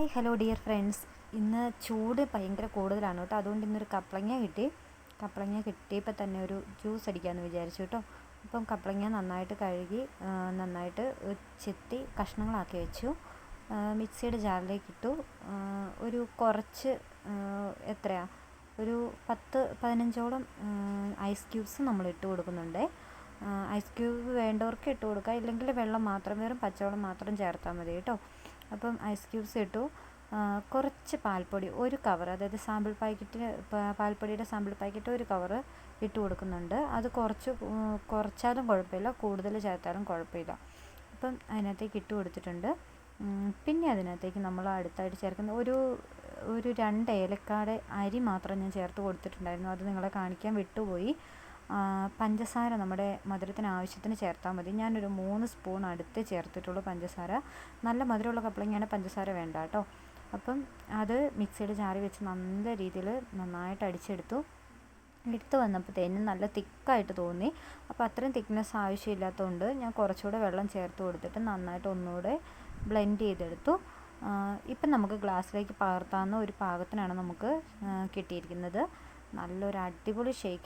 Hi hello dear friends. ഇന്ന് ചൂട് ഭയങ്കര കൂടുതലാണ് കേട്ടോ. അതുകൊണ്ട് ഇന്നൊരു കപ്പളങ്ങ കിട്ടിയപ്പോൾ തന്നെ ഒരു ജ്യൂസ് അടിക്കാമെന്ന് വിചാരിച്ചു കേട്ടോ. അപ്പം കപ്പളങ്ങ നന്നായിട്ട് കഴുകി നന്നായിട്ട് ചെത്തി കഷ്ണങ്ങളാക്കി വെച്ചു. മിക്സിയുടെ ജാറിലേക്ക് ഇട്ടു. ഒരു കുറച്ച് എത്രയാ ഒരു 10-15ഓളം ഐസ് ക്യൂബ്സ് നമ്മൾ ഇട്ട് കൊടുക്കുന്നുണ്ട്. ഐസ് ക്യൂബ് വേണ്ടവർക്ക് ഇട്ട് കൊടുക്കുക, ഇല്ലെങ്കിൽ വെള്ളം മാത്രം, വെറും പച്ചവെള്ളം മാത്രം ചേർത്താൽ മതി കേട്ടോ. അപ്പം ഐസ് ക്യൂബ്സ് ഇട്ടു. കുറച്ച് പാൽപ്പൊടി, ഒരു കവർ, അതായത് സാമ്പിൾ പാക്കറ്റ്, പാൽപ്പൊടിയുടെ സാമ്പിൾ പാക്കറ്റ് ഒരു കവറ് ഇട്ട് കൊടുക്കുന്നുണ്ട്. അത് കുറച്ചാലും കുഴപ്പമില്ല, കൂടുതൽ ചേർത്താലും കുഴപ്പമില്ല. അപ്പം അതിനകത്തേക്ക് ഇട്ട് കൊടുത്തിട്ടുണ്ട്. പിന്നെ അതിനകത്തേക്ക് നമ്മൾ അടുത്തായിട്ട് ചേർക്കുന്ന ഒരു 2 ഏലക്കാടെ അരി മാത്രം ഞാൻ ചേർത്ത് കൊടുത്തിട്ടുണ്ടായിരുന്നു. അത് നിങ്ങളെ കാണിക്കാൻ വിട്ടുപോയി. പഞ്ചസാര നമ്മുടെ മധുരത്തിന് ആവശ്യത്തിന് ചേർത്താൽ മതി. ഞാനൊരു 3 സ്പൂൺ അടുത്ത് ചേർത്തിട്ടുള്ളൂ പഞ്ചസാര. നല്ല മധുരമുള്ള കപ്പളങ്ങയാണ്, പഞ്ചസാര വേണ്ട കേട്ടോ. അപ്പം അത് മിക്സിയുടെ ജാറിൽ വെച്ച് നല്ല രീതിയിൽ നന്നായിട്ട് അടിച്ചെടുത്തു. എടുത്ത് വന്നപ്പോഴത്തേനും നല്ല തിക്കായിട്ട് തോന്നി. അപ്പോൾ അത്രയും തിക്നെസ് ആവശ്യമില്ലാത്തതുകൊണ്ട് ഞാൻ കുറച്ചുകൂടെ വെള്ളം ചേർത്ത് കൊടുത്തിട്ട് നന്നായിട്ട് ഒന്നുകൂടെ ബ്ലെൻഡ് ചെയ്തെടുത്തു. ഇപ്പം നമുക്ക് ഗ്ലാസ്സിലേക്ക് പകർത്താവുന്ന ഒരു പാകത്തിനാണ് നമുക്ക് കിട്ടിയിരിക്കുന്നത്. നല്ലൊരു അടിപൊളി ഷേക്ക്